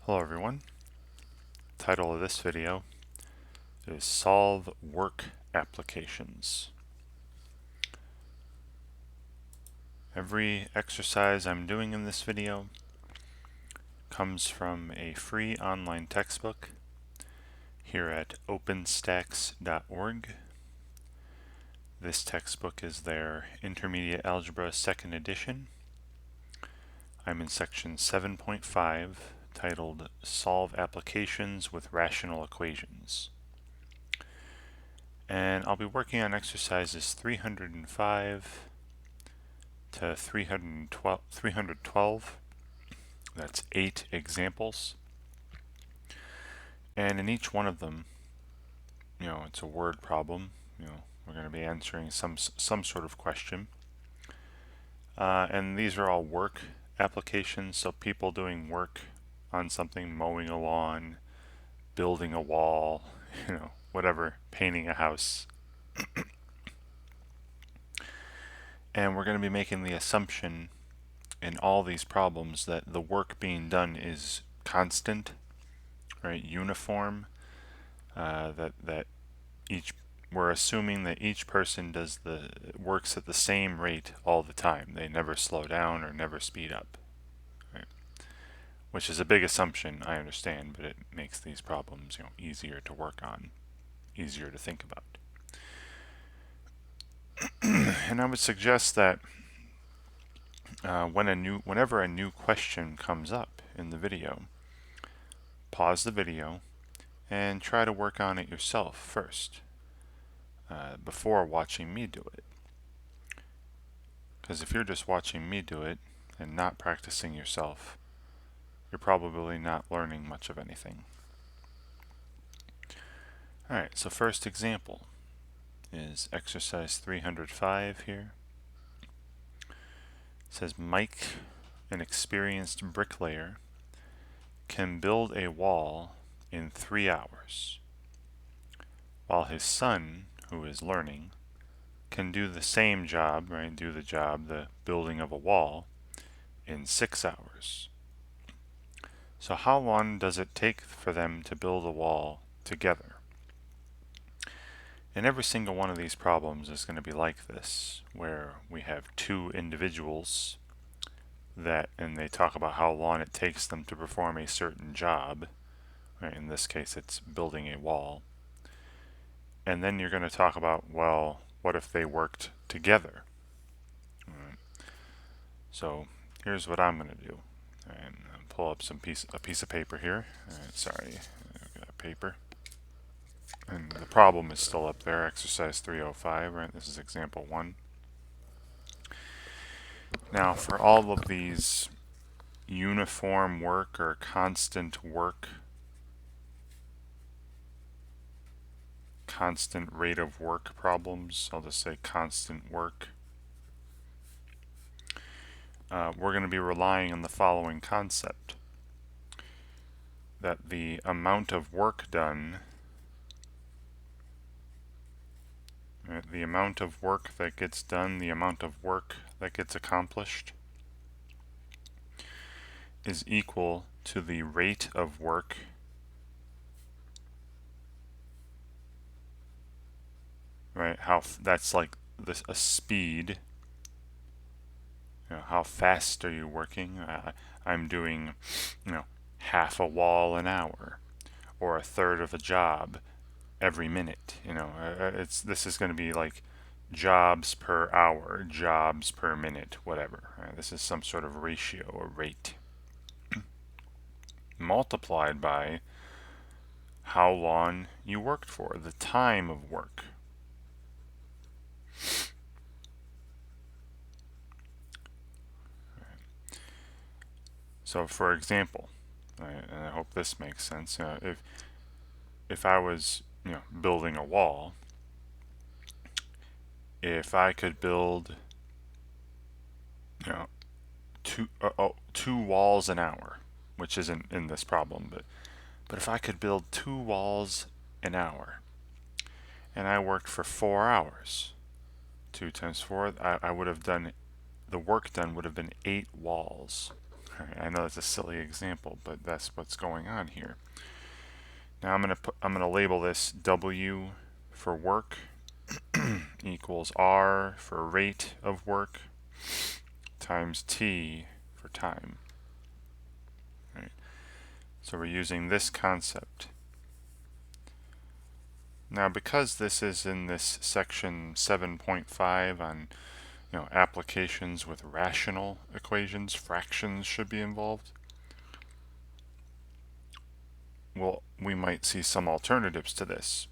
Hello everyone. Title of this video is Solve Work Applications. Every exercise I'm doing in this video comes from a free online textbook here at openstacks.org. This textbook is their Intermediate Algebra 2nd edition. I'm in section 7.5 titled Solve Applications with Rational Equations. And I'll be working on exercises 305 to 312. That's 8 examples. And in each one of them, it's a word problem. We're going to be answering some sort of question. And these are all work applications, so people doing work on something, mowing a lawn, building a wall, whatever, painting a house. And we're going to be making the assumption in all these problems that the work being done is constant, right, uniform, we're assuming that each person works at the same rate all the time. They never slow down or never speed up, right? Which is a big assumption, I understand, but it makes these problems, easier to work on, easier to think about. And I would suggest that whenever a new question comes up in the video, pause the video and try to work on it yourself first before watching me do it. Because if you're just watching me do it and not practicing yourself, you're probably not learning much of anything. Alright, so first example is exercise 305 here. It says Mike, an experienced bricklayer, can build a wall in 3 hours, while his son, who is learning, can do the same job, right? The building of a wall, in 6 hours. So how long does it take for them to build a wall together? And every single one of these problems is going to be like this, where we have two individuals and they talk about how long it takes them to perform a certain job. Right? In this case, it's building a wall. And then you're going to talk about, well, what if they worked together? Right. So here's what I'm going to do. And pull up a piece of paper here. Sorry, I've got paper. And the problem is still up there, exercise 305, right? This is example 1. Now, for all of these uniform work or constant work, constant rate of work problems, I'll just say constant work, we're going to be relying on the following concept, that the amount of work done, the amount of work that gets done, the amount of work that gets accomplished, is equal to the rate of work right? That's like a speed. How fast are you working? I'm doing, half a wall an hour, or a third of a job every minute. This is going to be like jobs per hour, jobs per minute, whatever. This is some sort of ratio or rate multiplied by how long you worked for, the time of work. So for example, and I hope this makes sense, if I was building a wall, if I could build two walls an hour, which isn't in this problem, but if I could build 2 walls an hour, and I worked for 4 hours, 2 times 4, I would have done, the work done would have been 8 walls. I know that's a silly example, but that's what's going on here. Now I'm gonna label this W for work equals R for rate of work times T for time. Right. So we're using this concept. Now, because this is in this section 7.5 on applications with rational equations, fractions should be involved. Well, we might see some alternatives to this.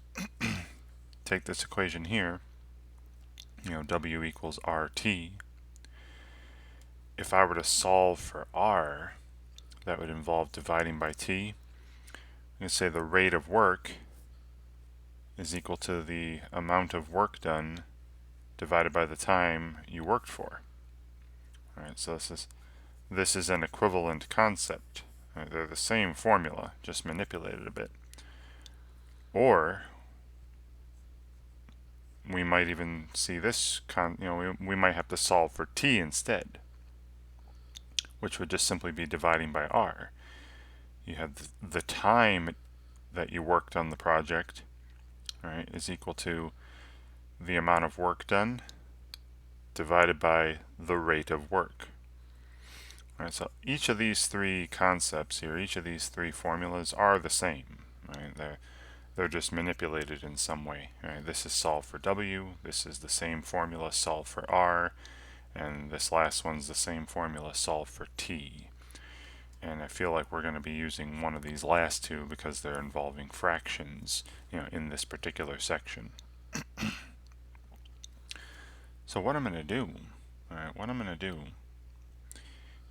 Take this equation here, W equals RT. If I were to solve for R, that would involve dividing by T. I'm going to say the rate of work is equal to the amount of work done divided by the time you worked for. All right, so this is an equivalent concept. Right, they're the same formula, just manipulated a bit. Or we might even see this, we might have to solve for T instead, which would just simply be dividing by R. You have the time that you worked on the project, right, is equal to the amount of work done divided by the rate of work. All right, so each of these three concepts here, each of these three formulas are the same. Right? They're just manipulated in some way. Right? This is solved for W, this is the same formula solved for R, and this last one's the same formula solved for T. And I feel like we're going to be using one of these last two because they're involving fractions, in this particular section. So what I'm going to do,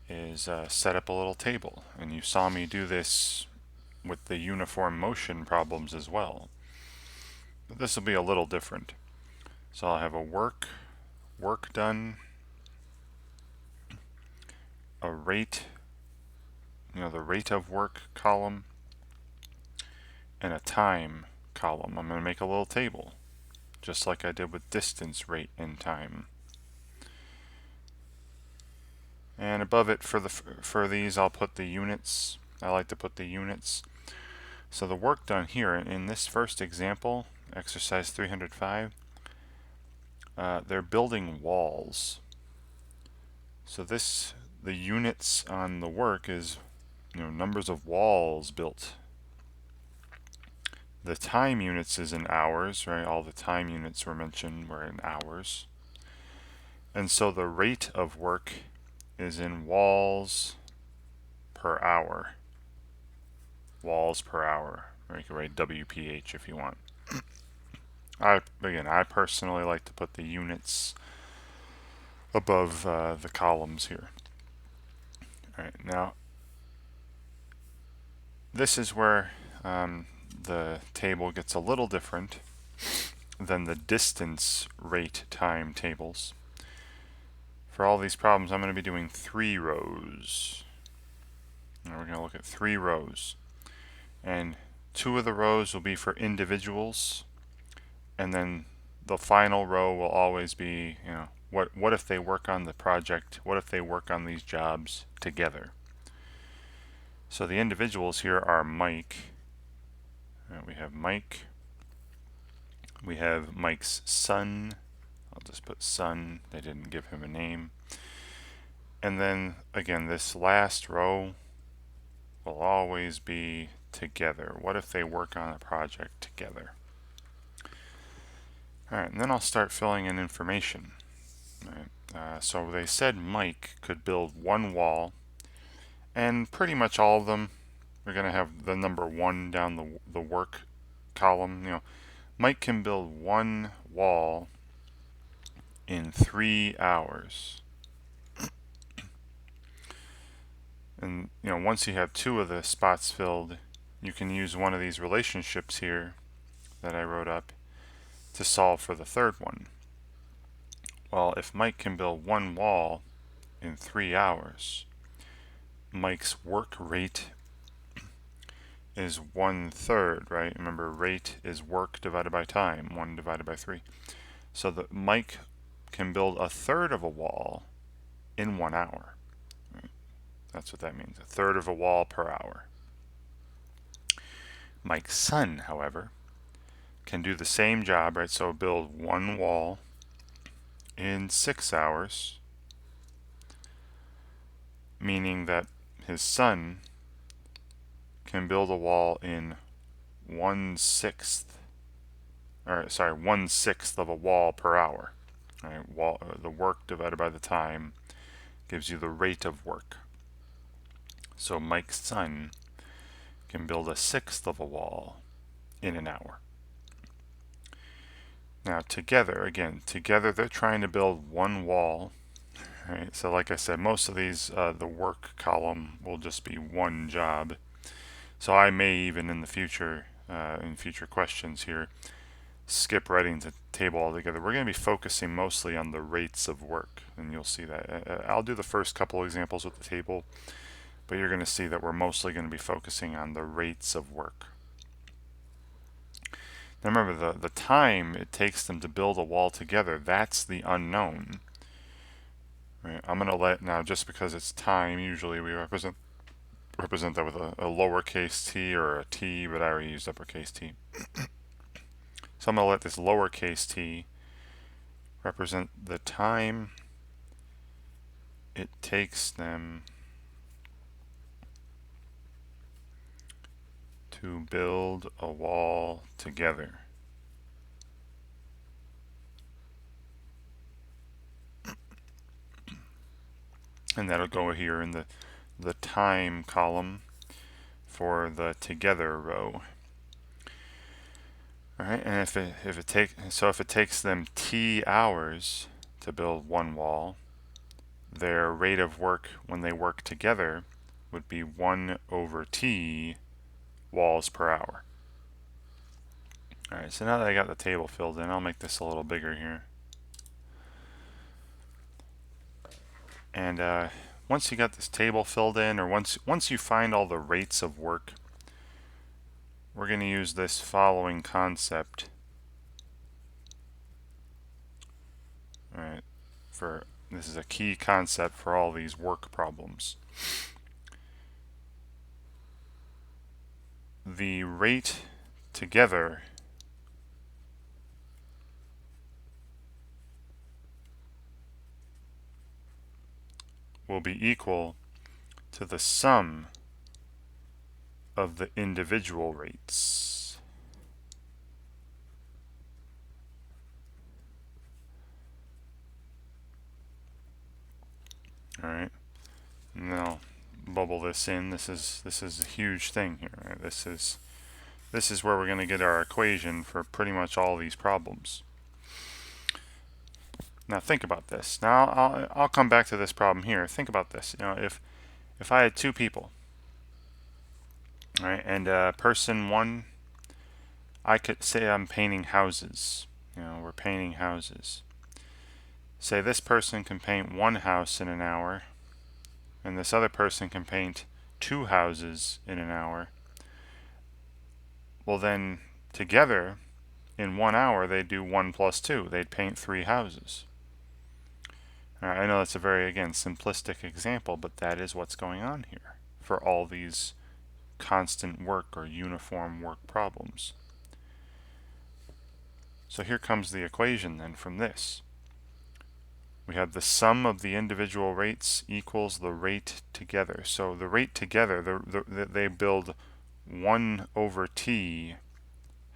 is set up a little table. And you saw me do this with the uniform motion problems as well. But this will be a little different. So I'll have a work done, a rate, the rate of work column, and a time column. I'm going to make a little table, just like I did with distance, rate, and time. And above it for these I'll put the units. I like to put the units. So the work done here in this first example, exercise 305, they're building walls. So the units on the work is numbers of walls built. The time units is in hours, right? All the time units were mentioned were in hours. And so the rate of work is in walls per hour. Walls per hour. Or you can write WPH if you want. I personally like to put the units above the columns here. Alright, now this is where the table gets a little different than the distance rate time tables. For all these problems, I'm going to be doing 3 rows. Now we're going to look at 3 rows. And 2 of the rows will be for individuals. And then the final row will always be, what if they work on the project? What if they work on these jobs together? So the individuals here are Mike. We have Mike. We have Mike's son. I'll just put son. They didn't give him a name. And then again, this last row will always be together. What if they work on a project together? Alright, and then I'll start filling in information. Right. So they said Mike could build 1 wall, and pretty much all of them are going to have the number 1 down the work column. Mike can build 1 wall in 3 hours. And once you have 2 of the spots filled, you can use one of these relationships here that I wrote up to solve for the third one. Well, if Mike can build 1 wall in 3 hours, Mike's work rate is 1/3, right? Remember, rate is work divided by time, 1 divided by 3. So that Mike can build 1/3 of a wall in 1 hour. Right? That's what that means, a third of a wall per hour. Mike's son, however, can do the same job, right? So build one wall in 6 hours, meaning that his son can build a wall in 1/6 of a wall per hour. Right? The work divided by the time gives you the rate of work. So Mike's son can build 1/6 of a wall in an hour. Now together they're trying to build one wall. Right? So like I said, most of these, the work column will just be one job. So I may even in the future, in future questions here, skip writing the table altogether. We're going to be focusing mostly on the rates of work, and you'll see that. I'll do the first couple of examples with the table, but you're going to see that we're mostly going to be focusing on the rates of work. Now remember, the time it takes them to build a wall together, that's the unknown. Right? I'm going to let, now just because it's time, usually we represent that with a lowercase t or a t, but I already used uppercase t. So I'm going to let this lowercase t represent the time it takes them to build a wall together. And that'll go here in the time column for the together row. All right, and if it takes them t hours to build one wall, their rate of work when they work together would be 1/t walls per hour. All right, so now that I got the table filled in, I'll make this a little bigger here. And once you got this table filled in, or once you find all the rates of work, we're going to use this following concept. All right, this is a key concept for all these work problems. The rate together will be equal to the sum of the individual rates. All right, now bubble this in. This is a huge thing here. Right? This is where we're going to get our equation for pretty much all these problems. Now think about this. Now I'll come back to this problem here. Think about this. You know, if I had two people, all right, and person one, I could say I'm painting houses. You know, we're painting houses. Say this person can paint one house in an hour, and this other person can paint 2 houses in an hour. Well, then together in 1 hour they'd do 1 + 2. They'd paint 3 houses. I know that's a very, again, simplistic example, but that is what's going on here for all these constant work or uniform work problems. So here comes the equation then from this. We have the sum of the individual rates equals the rate together. So the rate together, they build 1/t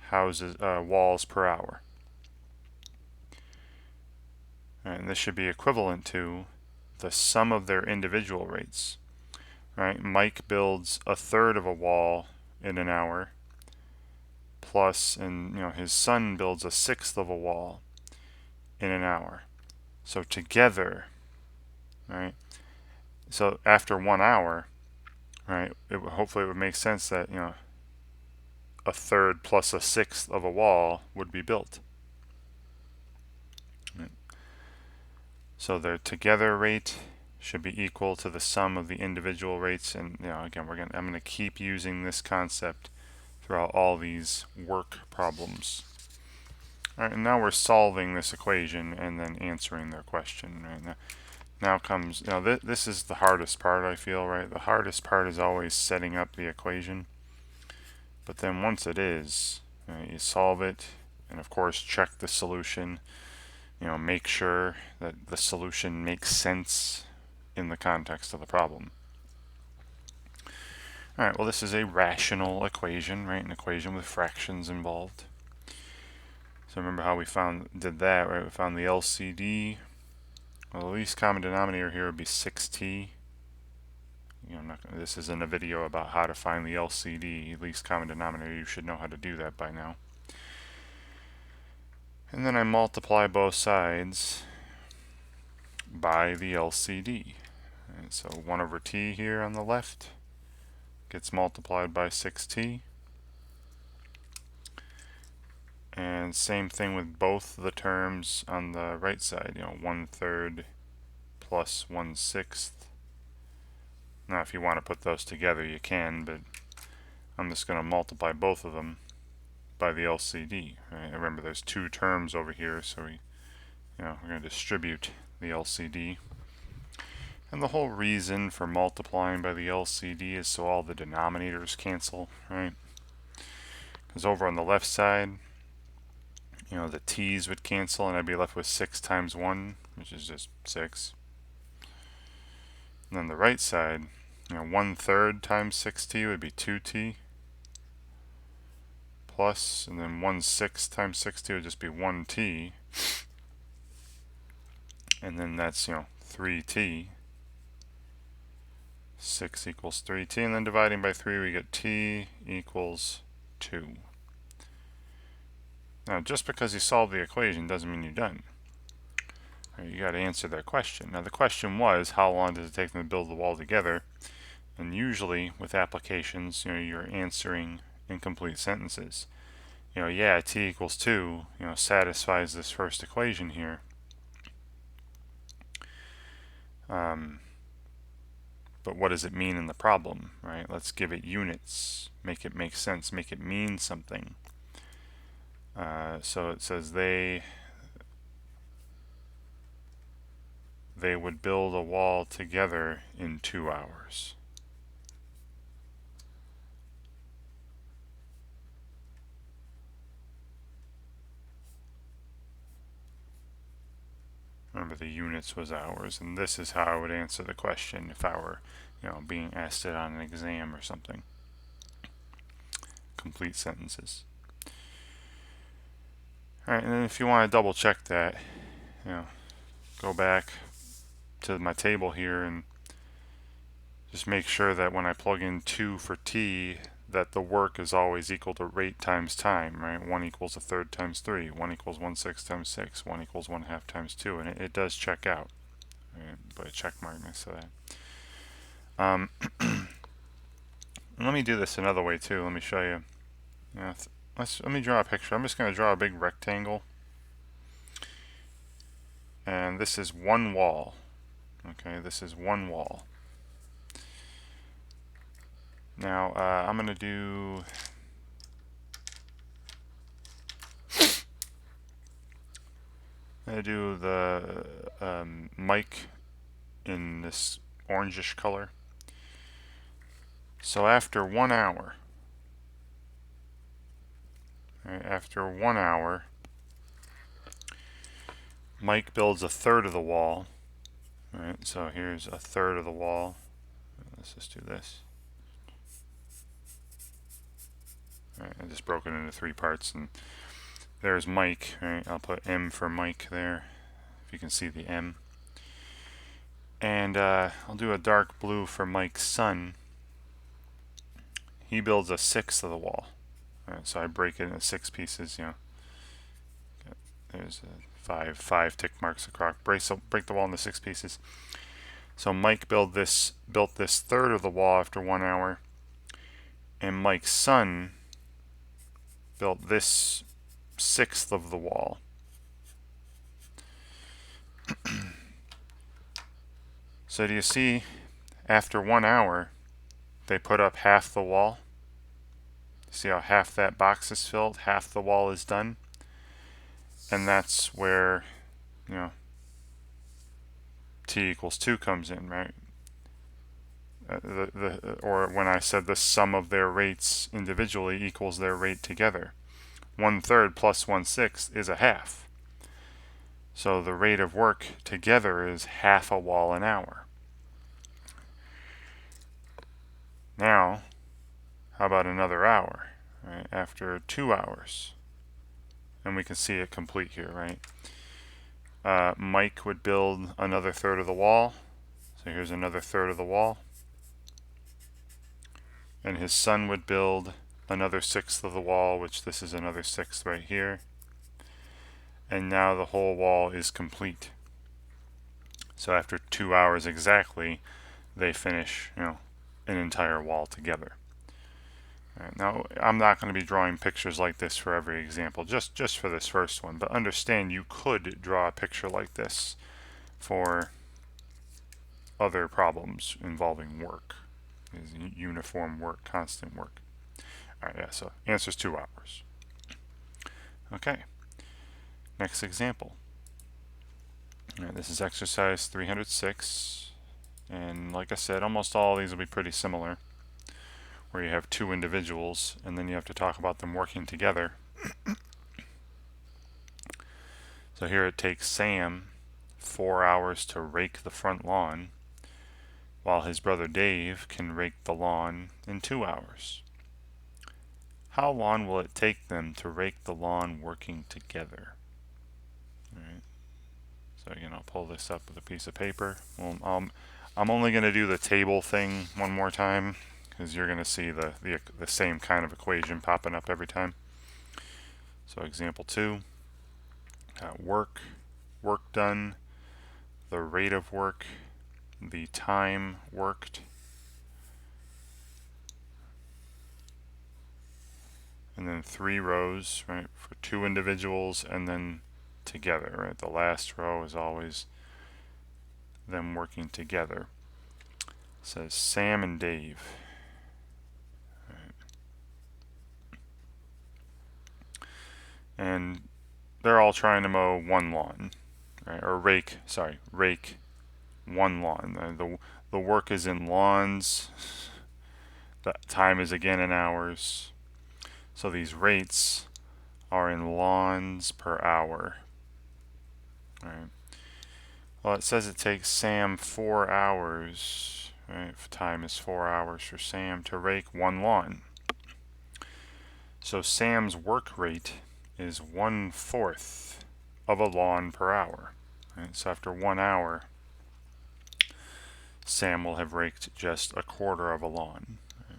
houses, walls per hour. And this should be equivalent to the sum of their individual rates. Right? Mike builds 1/3 of a wall in an hour, plus, and you know, his son builds 1/6 of a wall in an hour. So together, right? So after 1 hour, right? Hopefully it would make sense that, you know, 1/3 plus 1/6 of a wall would be built. Right? So their together rate should be equal to the sum of the individual rates, and you know, again, I'm going to keep using this concept throughout all these work problems. All right, and now we're solving this equation and then answering their question. Right? now comes, this is the hardest part, I feel, right? The hardest part is always setting up the equation. But then once it is, you solve it, and of course check the solution. Make sure that the solution makes sense in the context of the problem. All right, well, this is a rational equation, right? An equation with fractions involved. So remember how we did that, right? We found the LCD. Well, the least common denominator here would be 6t. This isn't a video about how to find the LCD, least common denominator. You should know how to do that by now. And then I multiply both sides by the LCD. And so 1 over t here on the left gets multiplied by 6t. And same thing with both the terms on the right side, 1/3 plus 1/6. Now if you want to put those together you can, but I'm just going to multiply both of them by the LCD. Right? Remember there's two terms over here, so we're going to distribute the LCD. And the whole reason for multiplying by the LCD is so all the denominators cancel, right? Because over on the left side, the t's would cancel and I'd be left with 6 times 1, which is just 6. And then the right side, 1/3 times 6t would be 2t. Plus, and then 1/6 times 6t would just be 1t. And then that's, 3t. 6 equals 3t. And then dividing by 3, we get t equals 2. Now, just because you solve the equation doesn't mean you're done. You got to answer that question. Now, the question was, how long does it take them to build the wall together? And usually, with applications, you're answering incomplete sentences. Yeah, t equals 2, satisfies this first equation here. But what does it mean in the problem, right? Let's give it units, make it make sense, make it mean something. So it says they would build a wall together in 2 hours. Remember the units was hours, and this is how I would answer the question if I were, being asked it on an exam or something. Complete sentences. Alright, and then if you want to double check that, go back to my table here and just make sure that when I plug in 2 for t, that the work is always equal to rate times time, right? 1 equals 1/3 times 3, 1 equals 1/6 times 6, 1 equals 1/2 times 2, and it does check out. Right? Put a check mark next to that. Let me do this another way too. Let me show you. Let me draw a picture. I'm just going to draw a big rectangle. And this is one wall. Okay, this is one wall. Now, I'm going to do the mic in this orangish color. So after 1 hour, Mike builds 1/3 of the wall. Alright, so here's 1/3 of the wall. Let's just do this. Alright, I just broke it into 3 parts, and there's Mike. Alright, I'll put M for Mike there, if you can see the M. And I'll do a dark blue for Mike's son. He builds 1/6 of the wall. Alright, so I break it into 6 pieces, There's 5 tick marks across. Break the wall into 6 pieces. So Mike built this 1/3 of the wall after 1 hour, and Mike's son built this 1/6 of the wall. So do you see, after 1 hour, they put up half the wall? See how half that box is filled, half the wall is done? And that's where, t equals 2 comes in, right? Or when I said the sum of their rates individually equals their rate together. 1/3 plus 1/6 is a half. So the rate of work together is half a wall an hour. Now, how about another hour? Right? After 2 hours, and we can see it complete here, right? Mike would build another third of the wall. So here's another third of the wall. And his son would build another sixth of the wall, which this is another sixth right here. And now the whole wall is complete. So after 2 hours exactly, they finish, an entire wall together. Right, now, I'm not going to be drawing pictures like this for every example, just for this first one, but understand you could draw a picture like this for other problems involving work. Is uniform work, constant work. All right, yeah, so answer's 2 hours. Okay, next example. All right, this is exercise 306, and like I said, almost all of these will be pretty similar, where you have two individuals and then you have to talk about them working together. So here it takes Sam 4 hours to rake the front lawn, while his brother Dave can rake the lawn in 2 hours. How long will it take them to rake the lawn working together? All right. So again, I'll pull this up with a piece of paper. Well, I'm only going to do the table thing one more time, because you're going to see the same kind of equation popping up every time. So example 2, work done, the rate of work, the time worked, and then 3 rows, right, for 2 individuals and then together, right? The last row is always them working together. It says Sam and Dave. And they're all trying to mow one lawn, right? Or rake one lawn. The work is in lawns. The time is again in hours. So these rates are in lawns per hour. Right. Well, it says it takes Sam 4 hours. Right? Time is 4 hours for Sam to rake one lawn. So Sam's work rate is 1/4 of a lawn per hour. Right? So after 1 hour, Sam will have raked just 1/4 of a lawn. Right?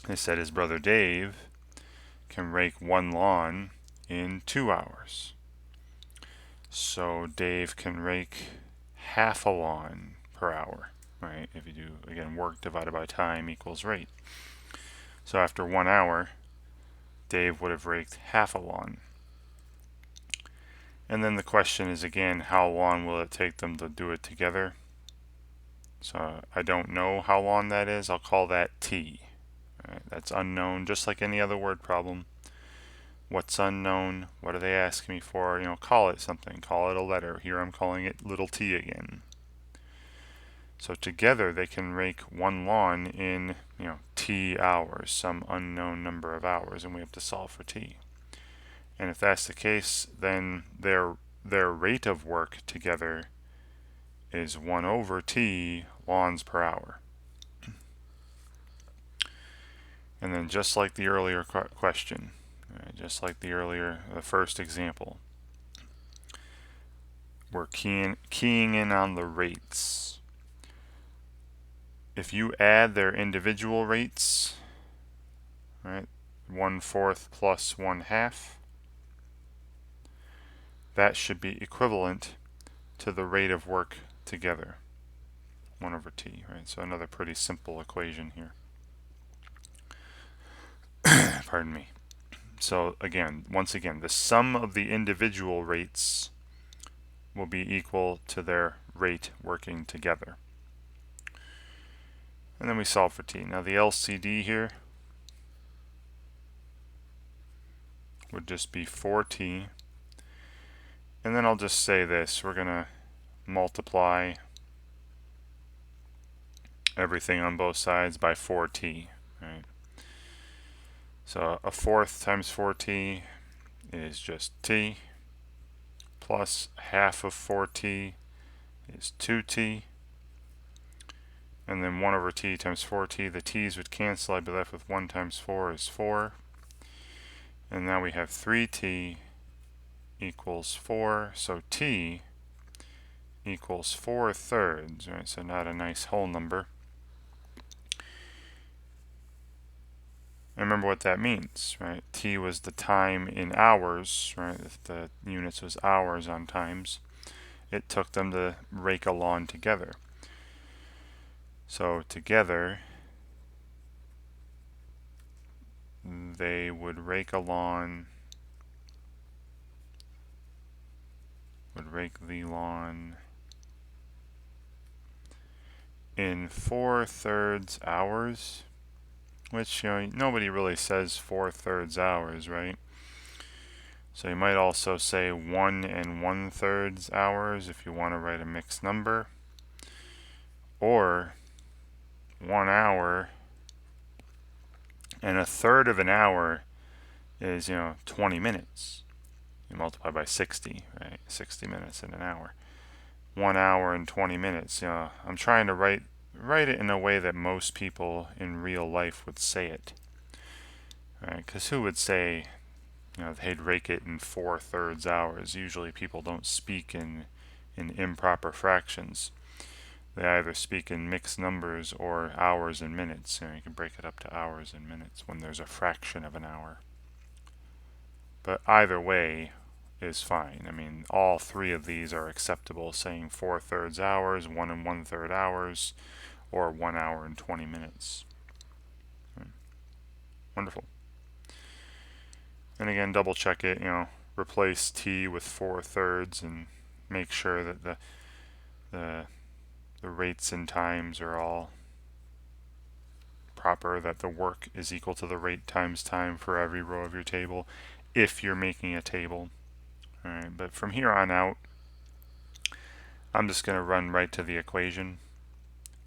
They said his brother Dave can rake one lawn in 2 hours. So Dave can rake half a lawn per hour, right? If you do, again, work divided by time equals rate. So after 1 hour, Dave would have raked half a lawn. And then the question is again, how long will it take them to do it together? So I don't know how long that is. I'll call that T. Right? That's unknown, just like any other word problem. What's unknown? What are they asking me for? Call it something. Call it a letter. Here I'm calling it little t again. So together they can rake one lawn in, t hours, some unknown number of hours, and we have to solve for t. And if that's the case, then their rate of work together is 1/t lawns per hour. And then just like the earlier question, just like the first example, we're keying in on the rates. If you add their individual rates, right, 1/4 plus 1/2, that should be equivalent to the rate of work together, 1/t, right? So another pretty simple equation here. Pardon me. So once again, the sum of the individual rates will be equal to their rate working together. And then we solve for t. Now the LCD here would just be 4t. And then I'll just say this. We're going to multiply everything on both sides by 4t, right? So a fourth times 4t is just t, plus half of 4t is 2t, and then 1 over t times 4t, the t's would cancel, I'd be left with 1 times 4 is 4, and now we have 3t equals 4, so t equals 4/3, right? So not a nice whole number. And remember what that means, right? T was the time in hours, right? If the units was hours on times, it took them to rake a lawn together. So together, they would rake a lawn, in 4/3 hours, which, you know, nobody really says 4/3 hours, right? So you might also say 1 1/3 hours if you want to write a mixed number, or 1 hour and 1/3 of an hour is, you know, 20 minutes. You multiply by 60, right? 60 minutes in an hour. 1 hour and 20 minutes. You know, I'm trying to write it in a way that most people in real life would say it, right? Because who would say, you know, they'd rake it in 4/3 hours? Usually people don't speak in improper fractions. They either speak in mixed numbers or hours and minutes. You know, you can break it up to hours and minutes when there's a fraction of an hour. But either way is fine. I mean, all three of these are acceptable, saying 4/3 hours, 1 1/3 hours, or 1 hour and 20 minutes. Wonderful. And again, double check it, you know, replace t with 4/3 and make sure that the rates and times are all proper, that the work is equal to the rate times time for every row of your table, if you're making a table. Alright, but from here on out, I'm just going to run right to the equation.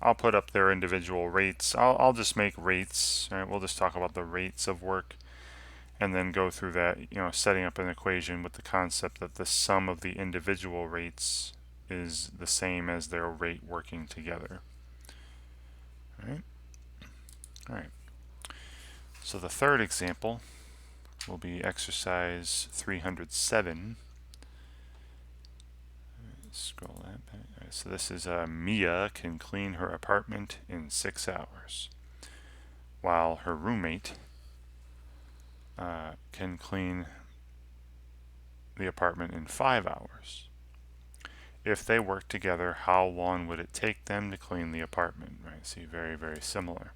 I'll put up their individual rates. I'll just make rates. Right? We'll just talk about the rates of work, and then go through that, you know, setting up an equation with the concept that the sum of the individual rates is the same as their rate working together. All right. So the third example will be exercise 307. Scroll that back. Right, so this is Mia can clean her apartment in 6 hours, while her roommate can clean the apartment in 5 hours. If they work together, how long would it take them to clean the apartment? Right, see, very, very similar.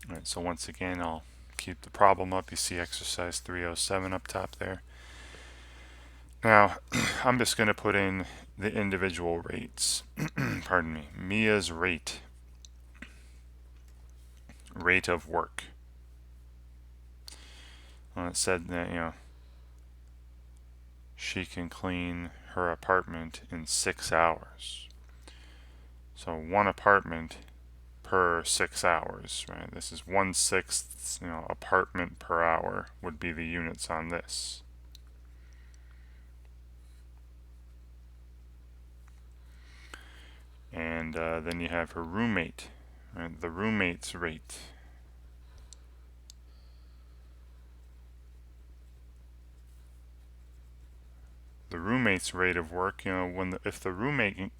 All right, so once again, I'll keep the problem up. You see exercise 307 up top there. Now, I'm just going to put in the individual rates. Pardon me. Mia's rate of work. Well, it said that, you know, she can clean her apartment in 6 hours. So 1 apartment per 6 hours, right? This is 1/6, you know, apartment per hour would be the units on this. And then you have her roommate, right? The roommate's rate. The roommate's rate of work, you know, if the roommate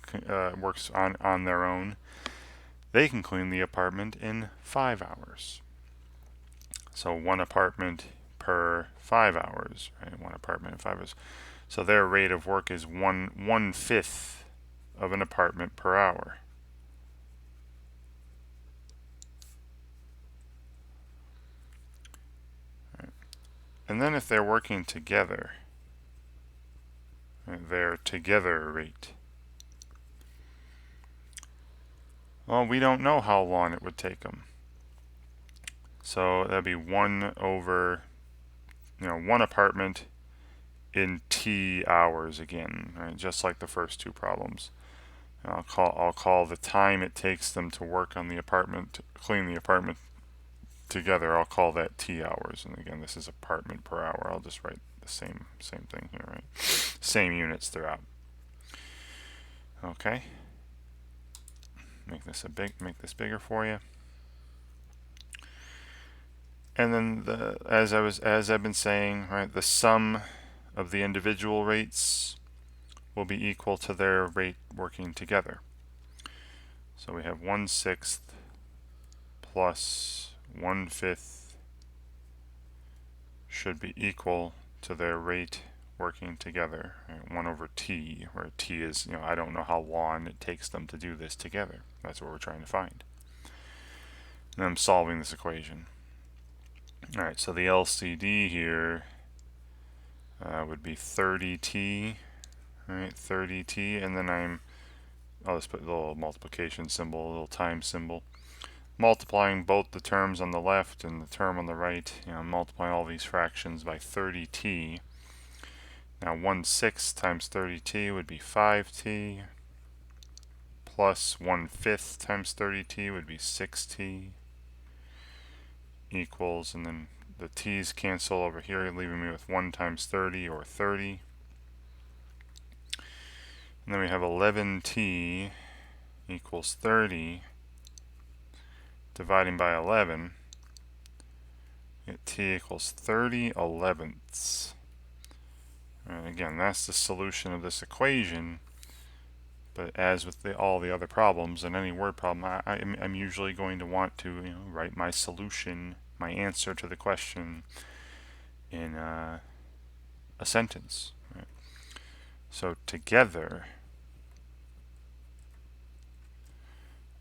works on their own, they can clean the apartment in 5 hours. So 1 apartment per 5 hours, right? 1 apartment in 5 hours. So their rate of work is 1/5 of an apartment per hour. Right. And then if they're working together, right, their together rate. Well, we don't know how long it would take them. So that'd be 1 over, you know, 1 apartment in T hours again, right? Just like the first two problems. I'll call the time it takes them to work on the apartment, clean the apartment together. I'll call that T hours. And again, this is apartment per hour. I'll just write the same thing here, right? Same units throughout. Okay. Make this bigger for you. And then as I've been saying, right, the sum of the individual rates will be equal to their rate working together. So we have 1/6 plus 1/5 should be equal to their rate working together, right? 1 over t, where t is, I don't know how long it takes them to do this together. That's what we're trying to find. And I'm solving this equation. Alright, so the LCD here would be 30t, right? 30t, and then I'll just put a little multiplication symbol, a little time symbol, multiplying both the terms on the left and the term on the right, multiplying all these fractions by 30t. Now 1/6 times 30t would be 5t, plus 1/5 times 30t would be 6t, equals, and then the t's cancel over here, leaving me with 1 times 30, or 30. And then we have 11t equals 30, dividing by 11, get t equals 30/11ths. And again, that's the solution of this equation. But as with all the other problems and any word problem, I'm usually going to want to write my solution, my answer to the question, in a sentence. Right? So together,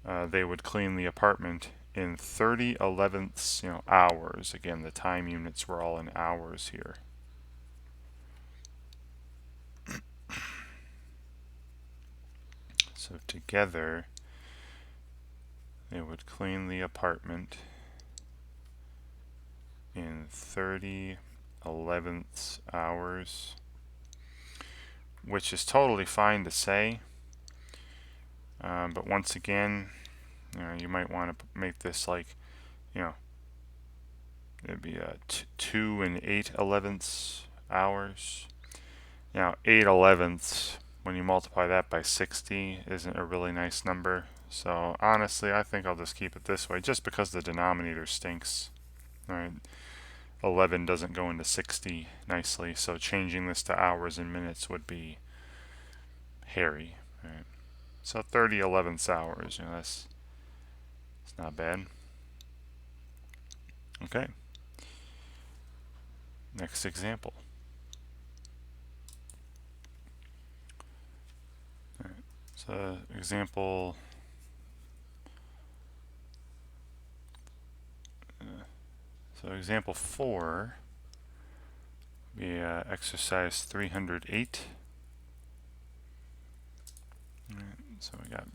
they would clean the apartment in 30/11ths hours. Again, the time units were all in hours here. So together, they would clean the apartment in 30/11ths hours, which is totally fine to say. But once again, you might want to make this like, it'd be 2 and 8/11ths hours. Now 8/11ths, when you multiply that by 60, isn't a really nice number. So honestly, I think I'll just keep it this way, just because the denominator stinks. All right, 11 doesn't go into 60 nicely, so changing this to hours and minutes would be hairy. Right? So 30/11ths hours, it's not bad. Okay. Next example. All right. So example. So example 4 would be exercise 308. All right, so we got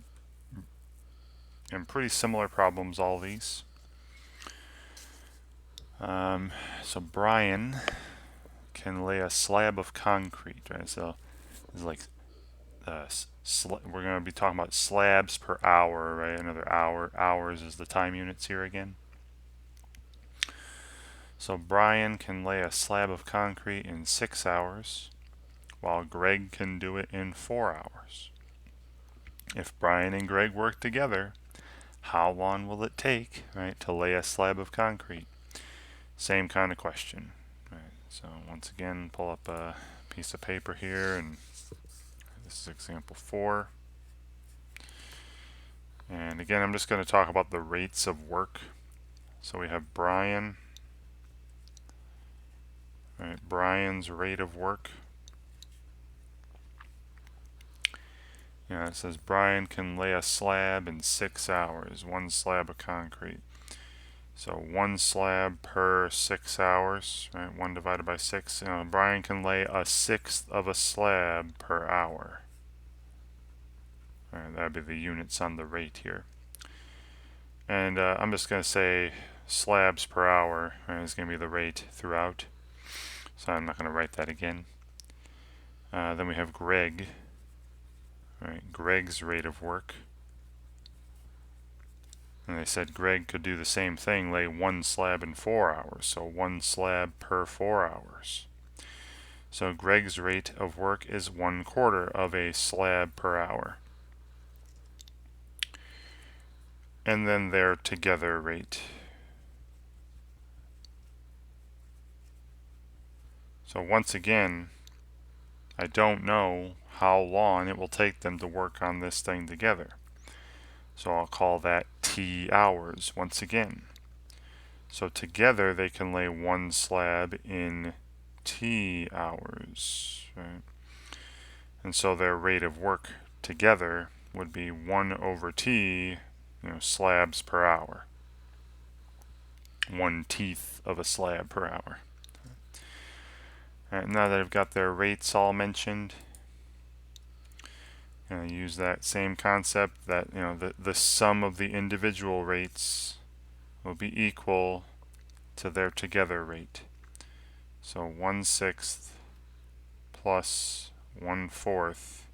pretty similar problems, all these. So Brian can lay a slab of concrete, right? So it's like we're going to be talking about slabs per hour, right? Another hour. Hours is the time units here again. So Brian can lay a slab of concrete in 6 hours, while Greg can do it in 4 hours. If Brian and Greg work together, how long will it take, right, to lay a slab of concrete? Same kind of question. Right? So once again, pull up a piece of paper here, and this is example 4. And again, I'm just going to talk about the rates of work. So we have Brian. Right, Brian's rate of work. It says Brian can lay a slab in 6 hours, 1 slab of concrete. So 1 slab per 6 hours, right? 1 divided by 6. Brian can lay 1/6 of a slab per hour. All right, that'd be the units on the rate here. And I'm just going to say slabs per hour, right, is going to be the rate throughout. So I'm not going to write that again. Then we have Greg. Right, Greg's rate of work. And they said Greg could do the same thing, lay one slab in 4 hours, so one slab per 4 hours. So Greg's rate of work is 1/4 of a slab per hour. And then their together rate. So once again, I don't know how long it will take them to work on this thing together. So I'll call that T hours once again. So together they can lay one slab in T hours, right? And so their rate of work together would be 1/T, slabs per hour. 1/10 of a slab per hour. All right, now that I've got their rates all mentioned, I use that same concept that the sum of the individual rates will be equal to their together rate. So 1/6 plus 1/4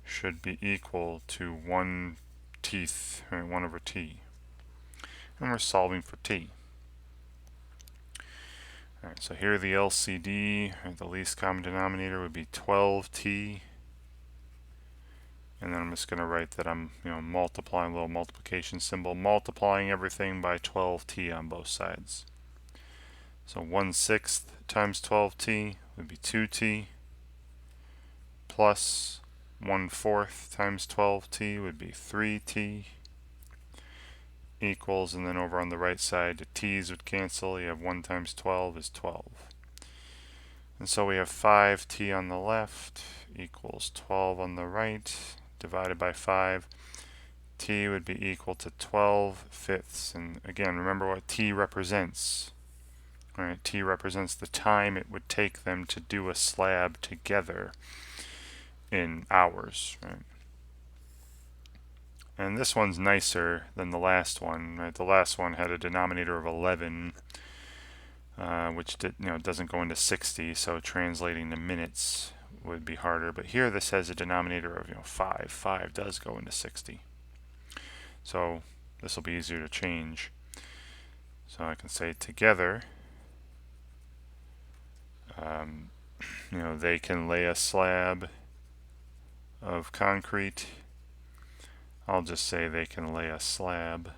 should be equal to 1/10, right, 1/T. And we're solving for T. Alright, so here the LCD, the least common denominator, would be 12T. And then I'm just going to write that I'm multiplying, a little multiplication symbol, multiplying everything by 12T on both sides. So 1/6 times 12T would be 2T, plus 1/4 times 12T would be 3T, equals, and then over on the right side the T's would cancel. You have 1 times 12 is 12. And so we have 5T on the left equals 12 on the right, divided by 5. T would be equal to 12/5. And again, remember what T represents. Right? T represents the time it would take them to do a slab together in hours. Right? And this one's nicer than the last one. Right? The last one had a denominator of 11, which doesn't go into 60, so translating to minutes would be harder. But here this has a denominator of 5. 5 does go into 60. So this will be easier to change. So I can say together, they can lay a slab of concrete. I'll just say they can lay a slab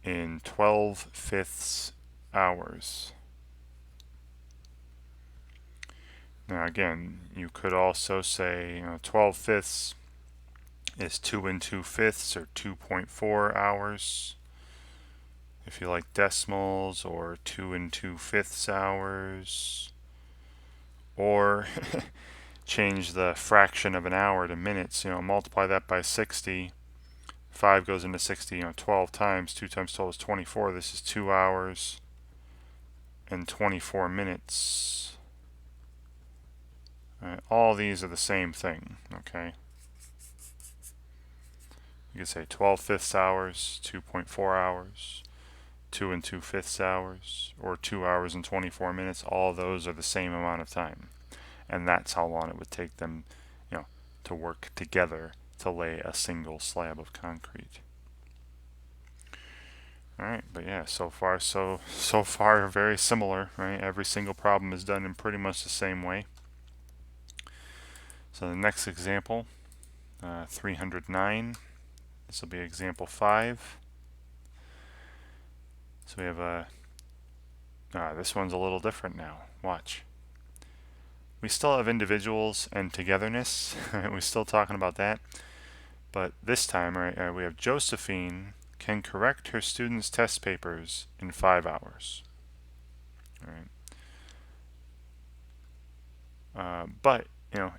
in 12/5 hours. Now again, you could also say 12/5 is 2 2/5 or 2.4 hours if you like decimals, or 2 2/5 hours, or change the fraction of an hour to minutes. Multiply that by 60. 5 goes into 60 12 times. 2 times 12 is 24. This is 2 hours and 24 minutes. All these are the same thing, okay? You could say 12/5 hours, 2.4 hours, 2 2/5 hours, or 2 hours and 24 minutes. All those are the same amount of time. And that's how long it would take them, to work together to lay a single slab of concrete. Alright, but yeah, so far very similar, right? Every single problem is done in pretty much the same way. So the next example, 309. This will be example 5. So we have this one's a little different now. Watch. We still have individuals and togetherness. We're still talking about that. But this time, we have Josephine can correct her students' test papers in 5 hours. But,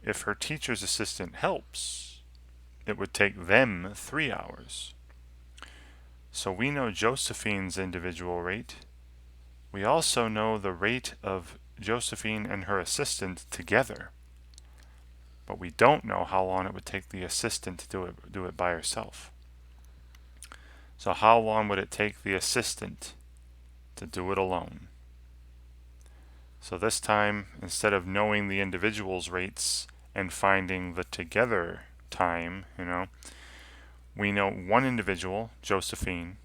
if her teacher's assistant helps, it would take them 3 hours. So we know Josephine's individual rate. We also know the rate of Josephine and her assistant together. But we don't know how long it would take the assistant to do it by herself. So how long would it take the assistant to do it alone? So this time, instead of knowing the individual's rates and finding the together time, we know one individual, Josephine.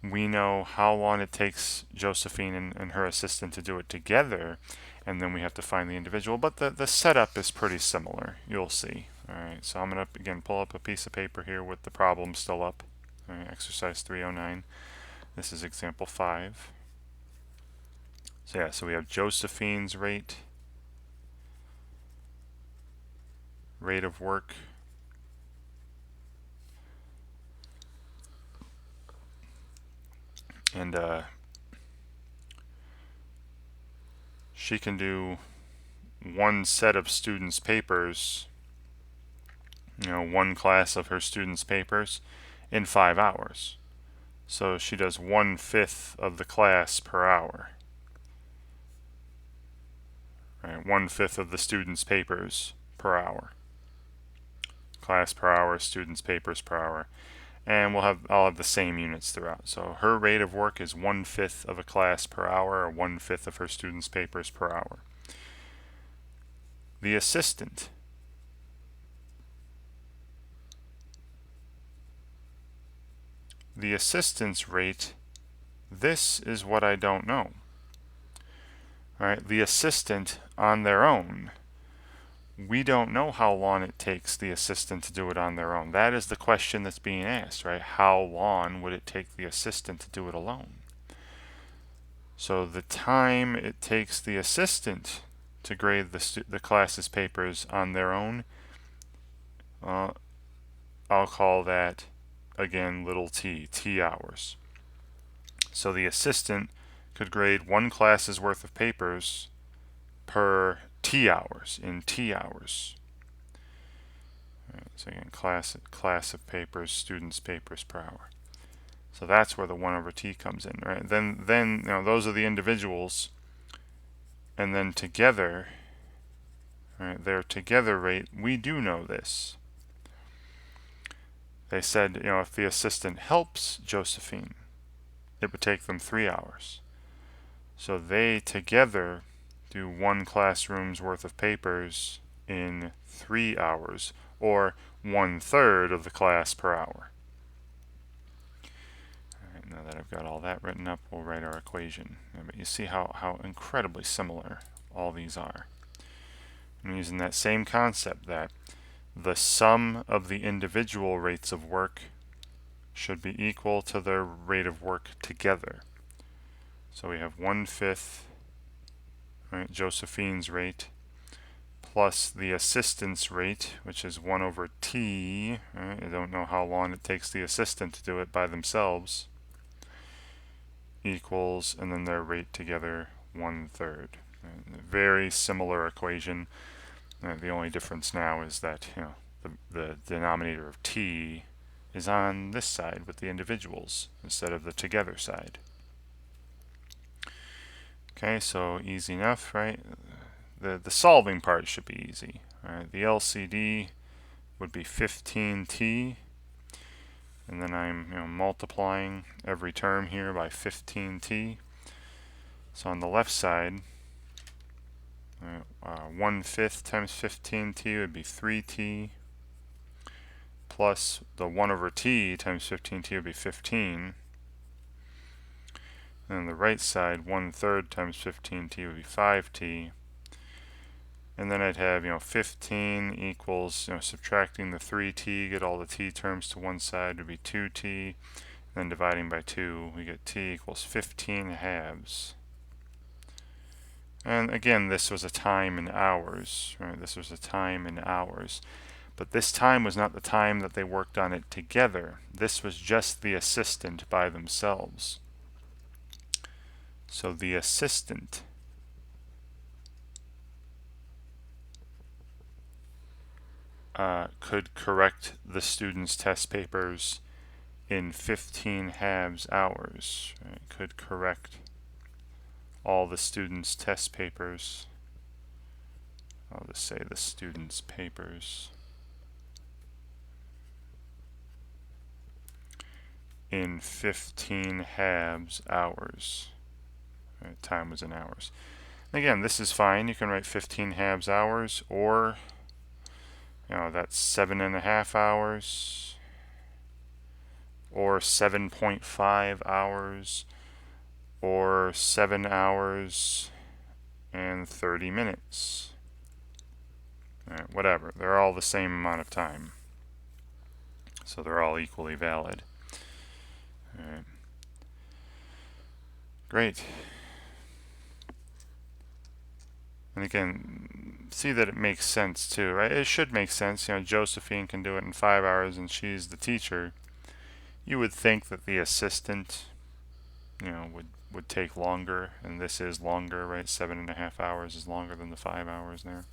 We know how long it takes Josephine and her assistant to do it together, and then we have to find the individual. But the setup is pretty similar, you'll see. All right, so I'm going to, again, pull up a piece of paper here with the problem still up. All right, exercise 309. This is example 5. So yeah, so we have Josephine's rate of work, and she can do one set of students' papers, one class of her students' papers in 5 hours. So she does 1/5 of the class per hour. Right, 1/5 of the students' papers per hour. Class per hour, students' papers per hour. And I'll have the same units throughout. So her rate of work is 1/5 of a class per hour, or 1/5 of her students' papers per hour. The assistant. The assistant's rate, this is what I don't know. All right, the assistant on their own. We don't know how long it takes the assistant to do it on their own. That is the question that's being asked, right? How long would it take the assistant to do it alone? So the time it takes the assistant to grade the class's papers on their own, I'll call that, again, little t, t hours. So the assistant could grade one class's worth of papers per t hours, in t hours. Right, so again, class of papers, students' papers per hour. So that's where the 1/t comes in, right? Then those are the individuals, and then together, right, their together rate, we do know this. They said, if the assistant helps Josephine, it would take them 3 hours. So they together do one classroom's worth of papers in 3 hours, or 1/3 of the class per hour. All right, now that I've got all that written up, we'll write our equation. But you see how incredibly similar all these are. I'm using that same concept that the sum of the individual rates of work should be equal to their rate of work together. So we have 1/5, right, Josephine's rate, plus the assistant's rate, which is 1/t. Right? I don't know how long it takes the assistant to do it by themselves, equals, and then their rate together, 1/3. Right? Very similar equation. The only difference now is that the denominator of t is on this side with the individuals instead of the together side. Okay, so easy enough, right? The solving part should be easy. All right, the LCD would be 15t, and then I'm multiplying every term here by 15t. So on the left side, 1/5 times 15t would be 3t, plus the 1/t times 15t would be 15. And on the right side, 1/3 times 15t would be 5t. And then I'd have, 15 equals, subtracting the 3t, get all the t terms to one side, would be 2t. And then dividing by 2, we get t equals 15 halves. And again, this was a time in hours, right? This was a time in hours. But this time was not the time that they worked on it together. This was just the assistant by themselves. So the assistant could correct the students' test papers in 15 halves hours. Right? Could correct all the students' test papers. I'll just say the students' papers in 15 halves hours. Right? Time was in hours. Again, this is fine. You can write 15 halves hours, or that's 7.5 hours, or 7.5 hours, or 7 hours and 30 minutes. Whatever. They're all the same amount of time. So they're all equally valid. Great. And again, see that it makes sense too, right? It should make sense. Josephine can do it in 5 hours and she's the teacher. You would think that the assistant, would take longer, and this is longer, right? 7.5 hours is longer than the 5 hours there.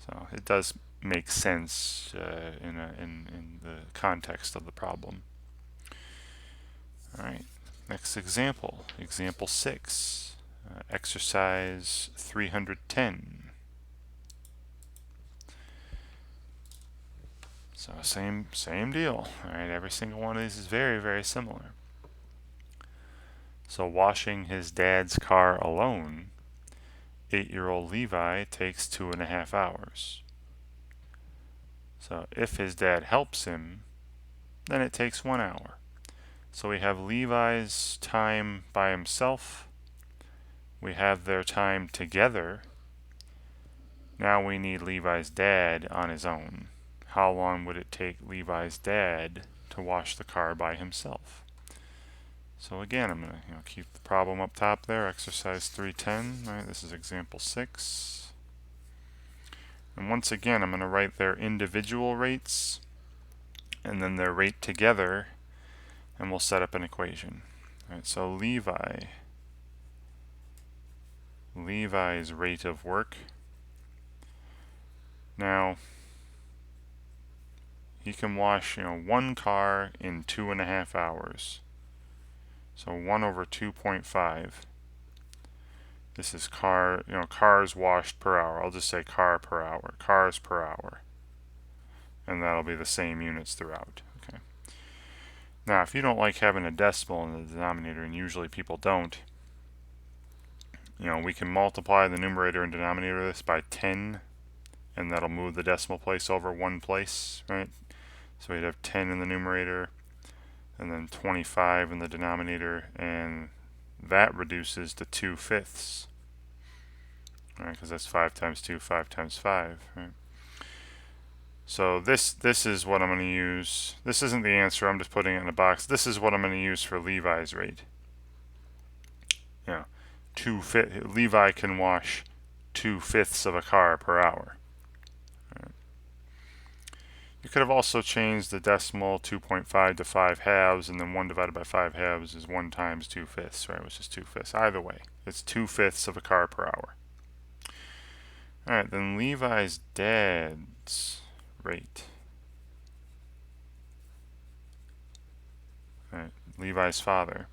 So it does make sense in the context of the problem. All right, next example, example 6, exercise 310. So same deal. All right, every single one of these is very, very similar. So washing his dad's car alone, 8-year-old Levi takes 2.5 hours. So if his dad helps him, then it takes 1 hour. So we have Levi's time by himself. We have their time together. Now we need Levi's dad on his own. How long would it take Levi's dad to wash the car by himself? So again, I'm going to keep the problem up top there, exercise 310. Right, this is example 6. And once again, I'm going to write their individual rates and then their rate together, and we'll set up an equation. All right, so Levi's rate of work. Now, he can wash, one car in 2.5 hours. So 1 over 2.5. This is cars washed per hour. I'll just say car per hour, cars per hour. And that'll be the same units throughout. Okay. Now, if you don't like having a decimal in the denominator, and usually people don't, we can multiply the numerator and denominator of this by 10, and that'll move the decimal place over 1 place, right? So we'd have 10 in the numerator, and then 25 in the denominator, and that reduces to 2/5. Right, because that's 5 times 2, 5 times 5, right? So this is what I'm going to use. This isn't the answer, I'm just putting it in a box. This is what I'm going to use for Levi's rate. 2/5. Levi can wash 2/5 of a car per hour. Right. You could have also changed the decimal 2.5 to 5 halves, and then 1 divided by 5 halves is 1 times 2/5, right, which is 2/5. Either way, it's 2/5 of a car per hour. All right, then Levi's dad's rate. All right, Levi's father.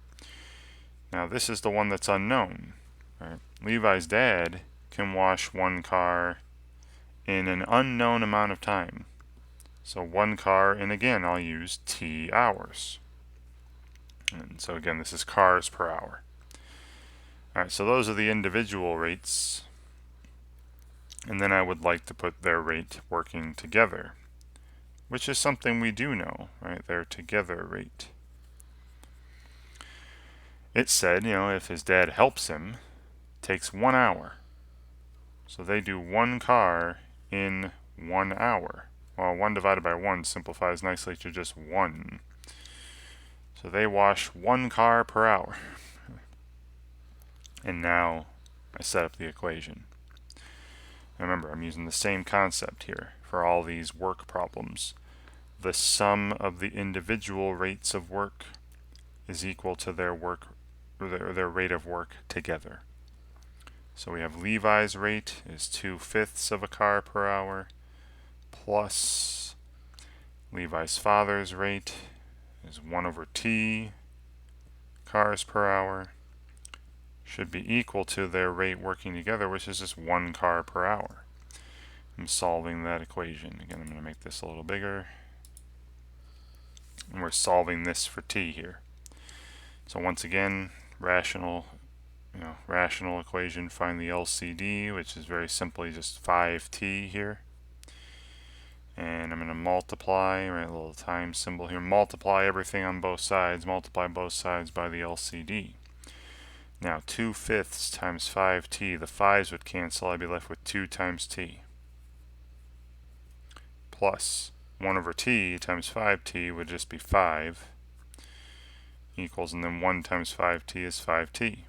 Now this is the one that's unknown. Right? Levi's dad can wash one car in an unknown amount of time. So 1 car, and again I'll use T hours. And so again, this is cars per hour. Alright, so those are the individual rates. And then I would like to put their rate working together, which is something we do know, right? Their together rate. It said, if his dad helps him, it takes 1 hour. So they do 1 car in 1 hour. Well, 1 divided by 1 simplifies nicely to just 1. So they wash 1 car per hour. And now I set up the equation. Remember, I'm using the same concept here for all these work problems. The sum of the individual rates of work is equal to their work, or their rate of work together. So we have Levi's rate is 2/5 of a car per hour, plus Levi's father's rate is 1 over T cars per hour, should be equal to their rate working together, which is just 1 car per hour. I'm solving that equation. Again, I'm going to make this a little bigger. And we're solving this for T here. So once again, rational rational equation, find the LCD, which is very simply just 5t here. And I'm going to multiply, right, a little time symbol here, multiply everything on both sides, multiply both sides by the LCD. Now 2/5 times 5t, the 5's would cancel, I'd be left with 2 times t. Plus 1/t times 5t would just be 5 equals, and then 1 times 5t is 5t.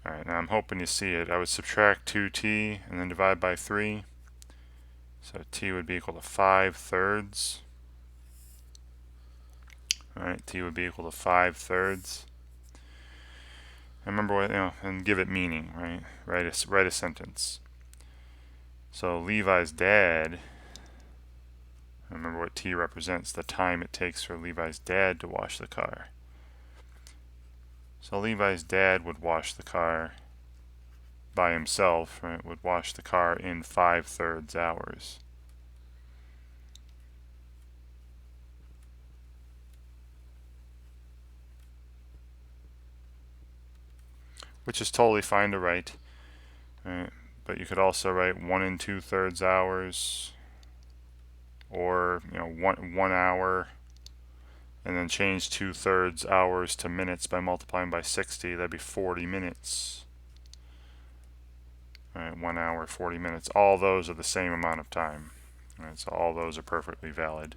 Alright, now I'm hoping you see it. I would subtract 2t and then divide by 3. So t would be equal to 5/3. Alright, t would be equal to 5/3. Remember what, and give it meaning, right? Write a sentence. So Levi's dad, remember what t represents, the time it takes for Levi's dad to wash the car. So Levi's dad would wash the car by himself, right? Would wash the car in 5/3 hours. Which is totally fine to write, right? But you could also write 1 2/3 hours, or 1 hour, and then change 2/3 hours to minutes by multiplying by 60. That'd be 40 minutes. Right, 1 hour, 40 minutes. All those are the same amount of time. Right, so all those are perfectly valid.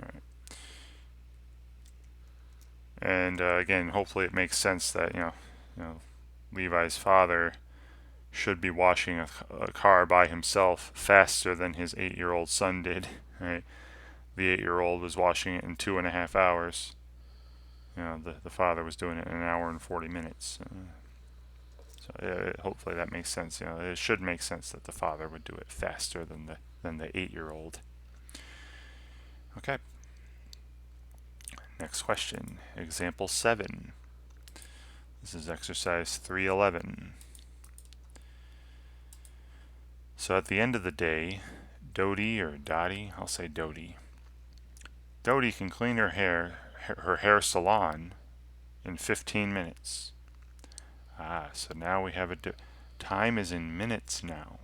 Right. And again, hopefully it makes sense that Levi's father should be washing a car by himself faster than his 8-year-old son did. Right? The 8-year-old was washing it in 2.5 hours. The father was doing it in 1 hour and 40 minutes. So hopefully that makes sense. It should make sense that the father would do it faster than the 8-year-old. Okay. Next question. Example 7. This is exercise 311. So at the end of the day, Dodie, or Dottie, I'll say Dodie. Dodie can clean her hair salon in 15 minutes. So now we have time is in minutes now.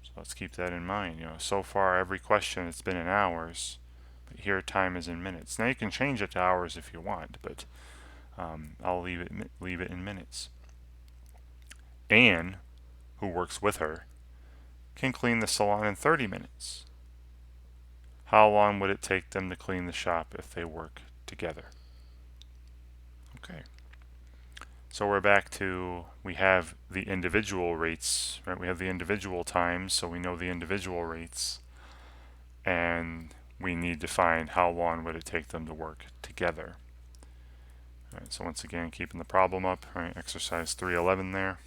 So let's keep that in mind. So far every question it's been in hours, but here time is in minutes. Now you can change it to hours if you want, but I'll leave it in minutes. Anne, who works with her, can clean the salon in 30 minutes. How long would it take them to clean the shop if they work together? Okay. So we're back to, we have the individual rates, right? We have the individual times, so we know the individual rates. And we need to find how long would it take them to work together. All right, so once again, keeping the problem up, right? Exercise 311 there.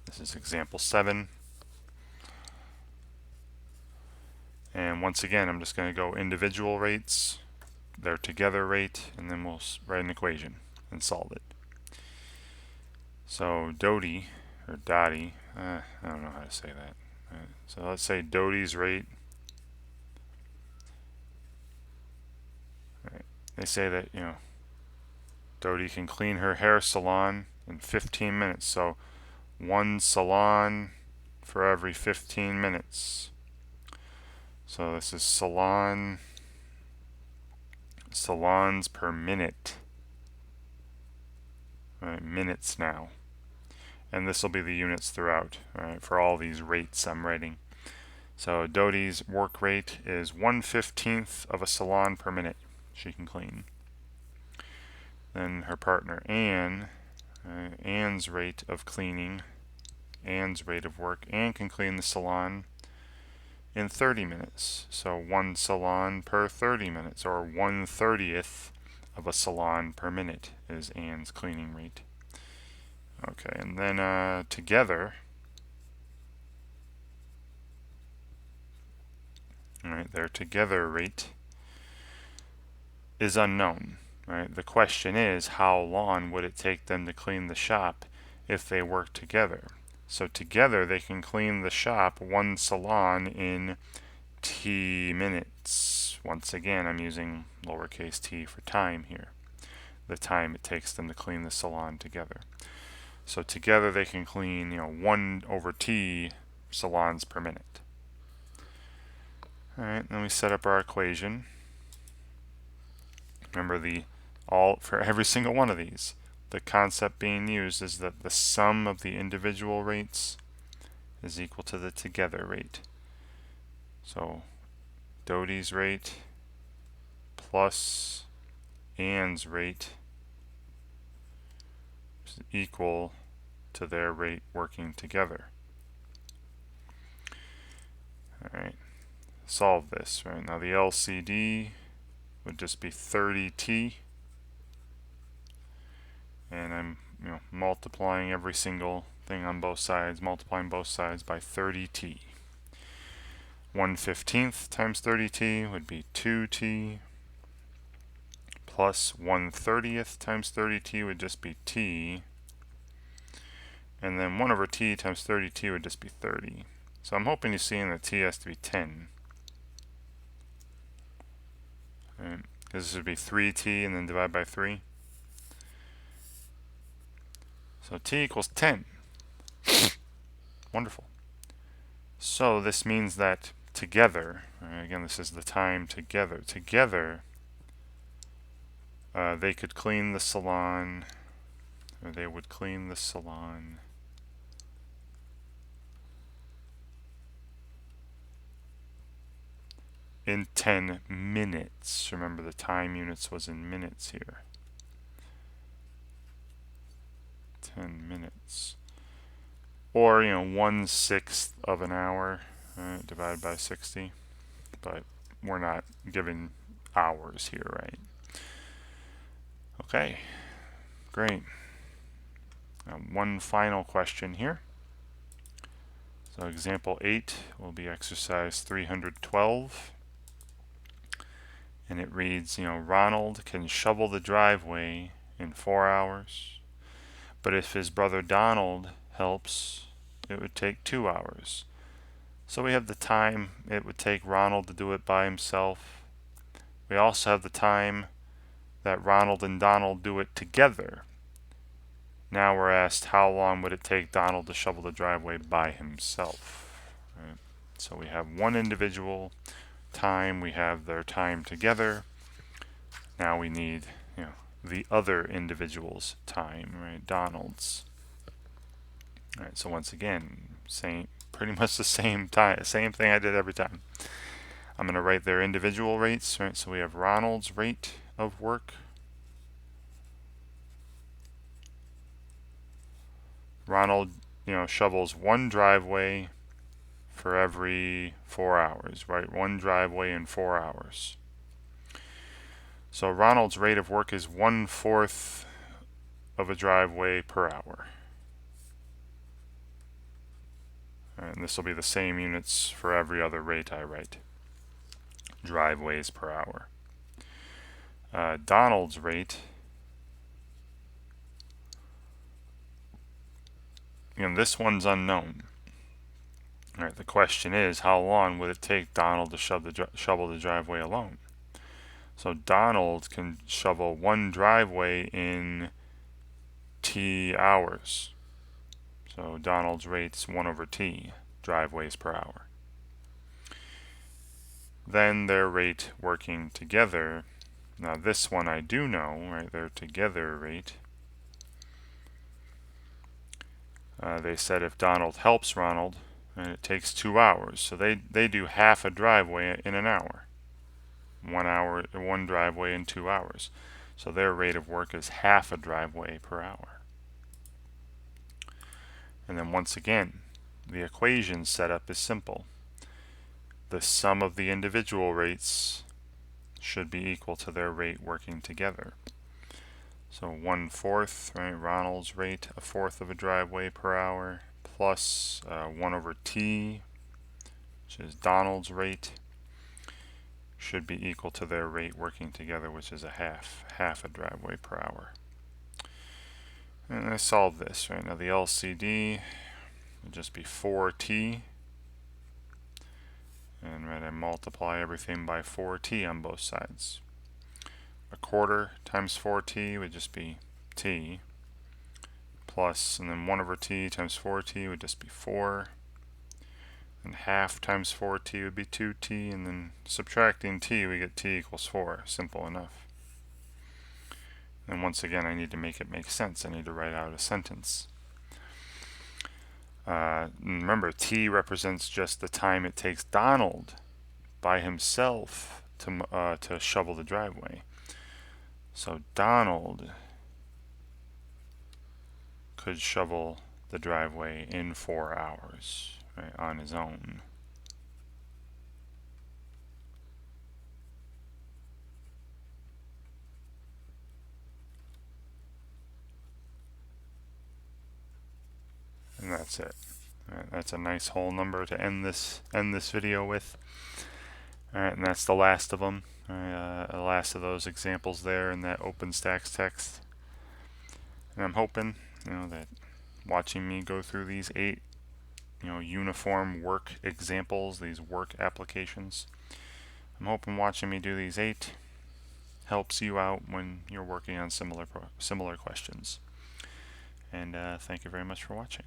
This is example 7. And once again, I'm just going to go individual rates, their together rate, and then we'll write an equation and solve it. So Dodie, or Dottie, I don't know how to say that. Right, so let's say Dodie's rate. Right, they say that, Dodie can clean her hair salon in 15 minutes. So 1 salon for every 15 minutes. So this is salons per minute. Right, minutes now. And this will be the units throughout, right, for all these rates I'm writing. So Dodie's work rate is 1/15 of a salon per minute she can clean. Then her partner Anne, Anne's rate of cleaning, Anne's rate of work, Anne can clean the salon in 30 minutes. So 1 salon per 30 minutes, or 1/30th of a salon per minute is Anne's cleaning rate. Okay, and then together, right, their together rate is unknown. Right? The question is, how long would it take them to clean the shop if they work together? So together they can clean the shop, 1 salon, in t minutes. Once again, I'm using lowercase t for time here. the time it takes them to clean the salon together. So together they can clean, 1/t salons per minute. All right, then we set up our equation. Remember, for every single one of these, the concept being used is that the sum of the individual rates is equal to the together rate. So Dodie's rate plus Ann's rate is equal to their rate working together. All right, solve this. Right now, the LCD would just be 30t, and I'm multiplying every single thing on both sides, multiplying both sides by 30t. 1/15 times 30t would be 2t, plus 1/30 times 30t would just be t, and then 1/t times 30t would just be 30. So I'm hoping you see that t has to be 10. Right, because this would be 3t and then divide by 3. So t equals 10. Wonderful. So this means that together, again, this is the time together. Together, they could clean the salon, or they would clean the salon in 10 minutes. Remember, the time units was in minutes here. 10 minutes. Or, 1/6 of an hour divided by 60. But we're not giving hours here, right? Okay, great. One final question here. So example 8 will be exercise 312. And it reads, Ronald can shovel the driveway in 4 hours. But if his brother Donald helps, it would take 2 hours. So we have the time it would take Ronald to do it by himself. We also have the time that Ronald and Donald do it together. Now we're asked, how long would it take Donald to shovel the driveway by himself? Right? So we have one individual time, we have their time together. Now we need, the other individual's time, right? Donald's. All right, so once again, pretty much the same thing I did every time. I'm going to write their individual rates, right? So we have Ronald's rate of work. Ronald, shovels one driveway for every 4 hours, right? One driveway in 4 hours. So Ronald's rate of work is 1/4 of a driveway per hour. And this will be the same units for every other rate I write. Driveways per hour. Donald's rate, this one's unknown. All right, the question is, how long would it take Donald to shovel the driveway alone? So Donald can shovel one driveway in t hours. So Donald's rate's 1/t, driveways per hour. Then their rate working together. Now this one I do know, right? Their together rate. They said if Donald helps Ronald, and it takes 2 hours. So they do half a driveway in an hour. 1 hour, one driveway in 2 hours. So their rate of work is half a driveway per hour. And then once again, the equation setup is simple. The sum of the individual rates should be equal to their rate working together. So 1/4, right? Ronald's rate, 1/4 of a driveway per hour, plus 1/t, which is Donald's rate, should be equal to their rate working together, which is half a driveway per hour. And I solve this, right? Now the LCD would just be 4t. And I multiply everything by 4t on both sides. a quarter times 4t would just be t, plus, and then 1 over t times 4t would just be 4, and half times 4t would be 2t, and then subtracting t we get t equals 4. Simple enough. And once again, I need to make it make sense. I need to write out a sentence. Remember, t represents just the time it takes Donald by himself to shovel the driveway. So Donald could shovel the driveway in 4 hours, right, on his own. And that's it. Right, that's a nice whole number to end this video with. All right, and that's the last of them. The last of those examples there in that OpenStax text. And I'm hoping, that watching me go through these 8, uniform work examples, these work applications, I'm hoping watching me do these 8 helps you out when you're working on similar questions. And thank you very much for watching.